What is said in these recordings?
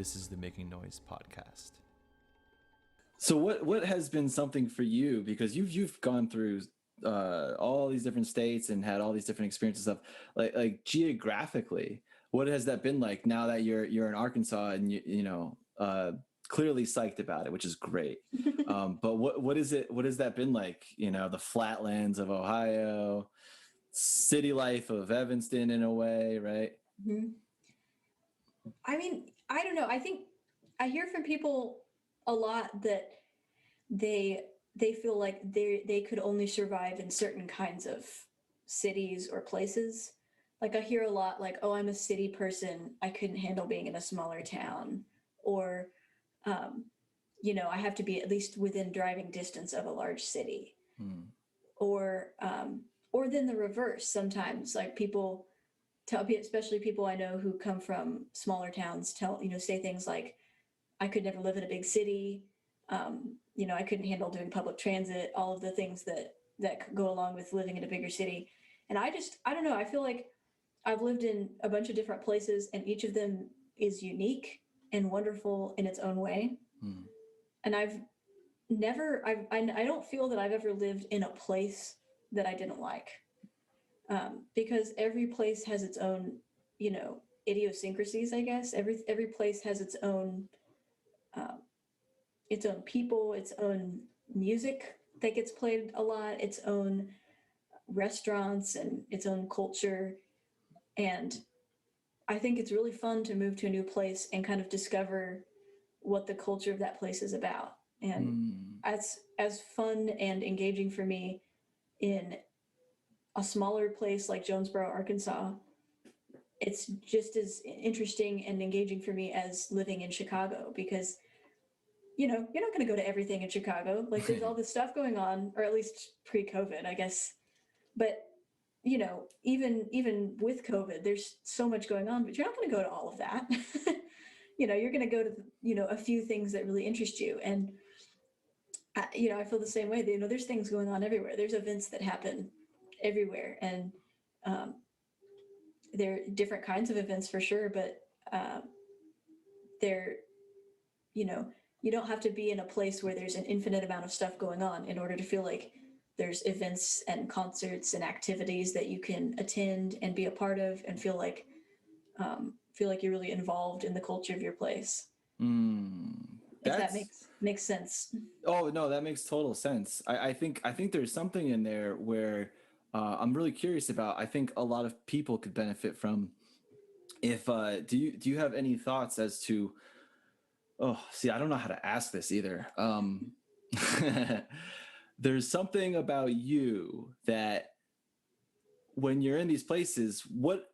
This is the Making Noise podcast. So what has been something for you, because you've gone through all these different states and had all these different experiences of like geographically, what has that been like now that you're in Arkansas and clearly psyched about it, which is great. But what is it? What has that been like? The flatlands of Ohio, city life of Evanston in a way, right? Mm-hmm. I mean, I don't know. I think I hear from people a lot that they feel like they could only survive in certain kinds of cities or places. Like I hear a lot like, oh, I'm a city person. I couldn't handle being in a smaller town. Or, um, I have to be at least within driving distance of a large city. Or, or then the reverse sometimes, like people tell, especially people I know who come from smaller towns, say things like, I could never live in a big city. I couldn't handle doing public transit, all of the things that go along with living in a bigger city. And I don't know. I feel like I've lived in a bunch of different places and each of them is unique and wonderful in its own way. And I don't feel that I've ever lived in a place that I didn't like. Because every place has its own, idiosyncrasies, I guess. Every place has its own people, its own music that gets played a lot, its own restaurants and its own culture. And I think it's really fun to move to a new place and kind of discover what the culture of that place is about. And as fun and engaging for me in a smaller place like Jonesboro, Arkansas, it's just as interesting and engaging for me as living in Chicago, because you're not going to go to everything in Chicago. Like there's all this stuff going on, or at least pre-COVID, I guess. But even with COVID, there's so much going on, but you're not going to go to all of that. You're going to go to a few things that really interest you. And I feel the same way. There's things going on everywhere. There's events that happen everywhere, and there are different kinds of events for sure. But they're you don't have to be in a place where there's an infinite amount of stuff going on in order to feel like there's events and concerts and activities that you can attend and be a part of and feel like you're really involved in the culture of your place. If that makes sense. Oh no, that makes total sense. I think there's something in there where I'm really curious about. I think a lot of people could benefit from. If do you have any thoughts as to? Oh, see, I don't know how to ask this either. There's something about you that when you're in these places, what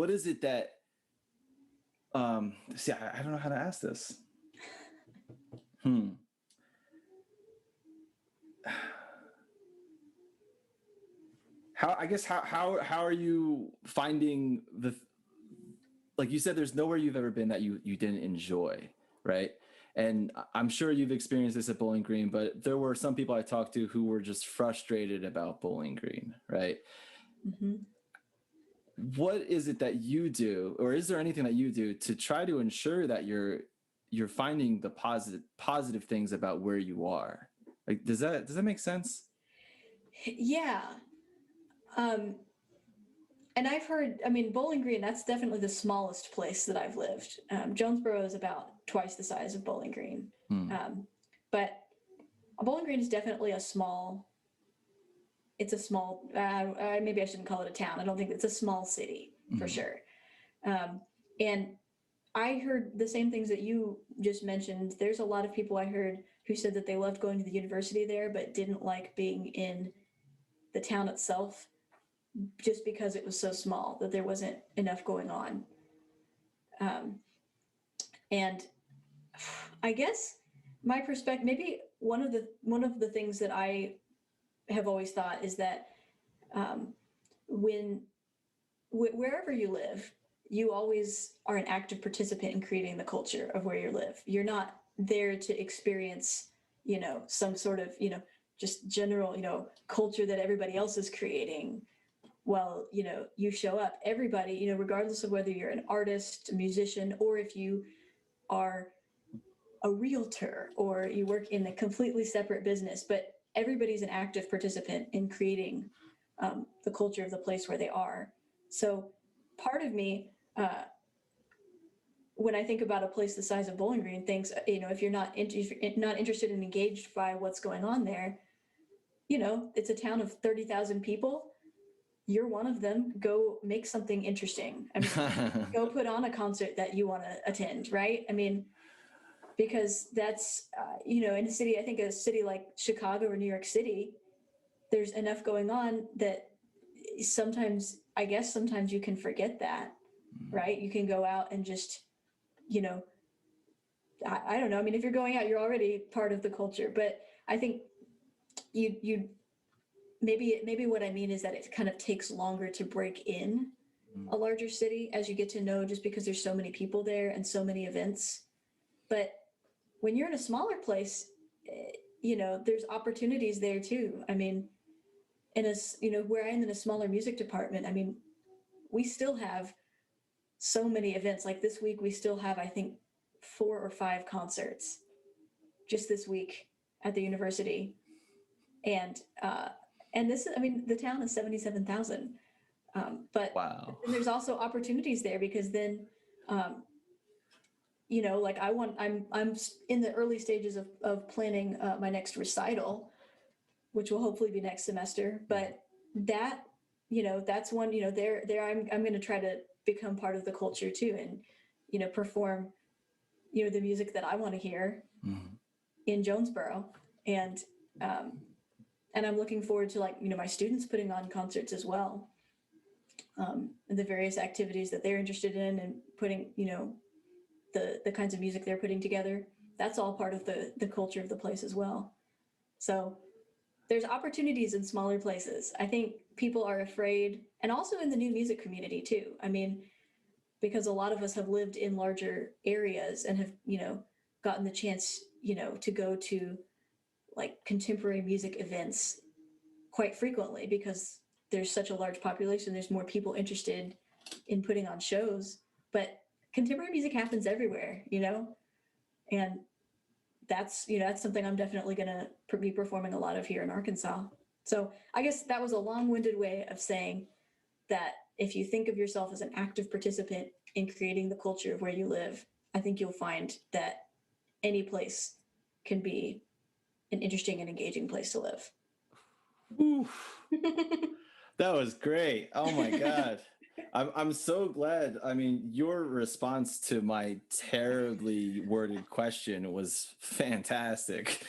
is it that, see, I don't know how to ask this. How are you finding like you said, there's nowhere you've ever been that you didn't enjoy, right? And I'm sure you've experienced this at Bowling Green, but there were some people I talked to who were just frustrated about Bowling Green, right? What is it that you do, or is there anything that you do to try to ensure that you're finding the positive things about where you are? Like, does that make sense? Yeah. And I've heard, Bowling Green, that's definitely the smallest place that I've lived. Jonesboro is about twice the size of Bowling Green. But Bowling Green is definitely it's a small, maybe I shouldn't call it a town. I don't think it's a small city for sure. And I heard the same things that you just mentioned. There's a lot of people I heard who said that they loved going to the university there, but didn't like being in the town itself, just because it was so small that there wasn't enough going on. And I guess my perspective, maybe one of the things that I have always thought is that wherever you live, you always are an active participant in creating the culture of where you live. You're not there to experience, some sort of, just general, culture that everybody else is creating. Well, you show up. Everybody, regardless of whether you're an artist, a musician, or if you are a realtor or you work in a completely separate business, but everybody's an active participant in creating the culture of the place where they are. So part of me, when I think about a place the size of Bowling Green, thinks, if you're not interested and engaged by what's going on there, it's a town of 30,000 people. You're one of them. Go make something interesting. I mean, go put on a concert that you want to attend, right? I mean, because that's, in a city, I think a city like Chicago or New York City, there's enough going on that sometimes you can forget that, right? You can go out and just, I don't know. I mean, if you're going out, you're already part of the culture, but I think you maybe what I mean is that it kind of takes longer to break in a larger city as you get to know, just because there's so many people there and so many events. But when you're in a smaller place, there's opportunities there too. I mean, where I am in a smaller music department, I mean, we still have so many events. Like this week, we still have, I think, 4 or 5 concerts just this week at the university. And this is, I mean, the town is 77,000. But wow. then there's also opportunities there because then, like I'm in the early stages of planning my next recital, which will hopefully be next semester. But that, that's one, there I'm going to try to become part of the culture too, and, perform, the music that I want to hear in Jonesboro. And I'm looking forward to my students putting on concerts as well. And the various activities that they're interested in and putting, the kinds of music they're putting together. That's all part of the culture of the place as well. So there's opportunities in smaller places. I think people are afraid, and also in the new music community too. I mean, because a lot of us have lived in larger areas and have, gotten the chance, to go to contemporary music events quite frequently because there's such a large population. There's more people interested in putting on shows, but contemporary music happens everywhere, and that's something I'm definitely going to be performing a lot of here in Arkansas. So I guess that was a long-winded way of saying that if you think of yourself as an active participant in creating the culture of where you live, I think you'll find that any place can be an interesting and engaging place to live. Oof. That was great. Oh my God. I'm so glad. I mean, your response to my terribly worded question was fantastic.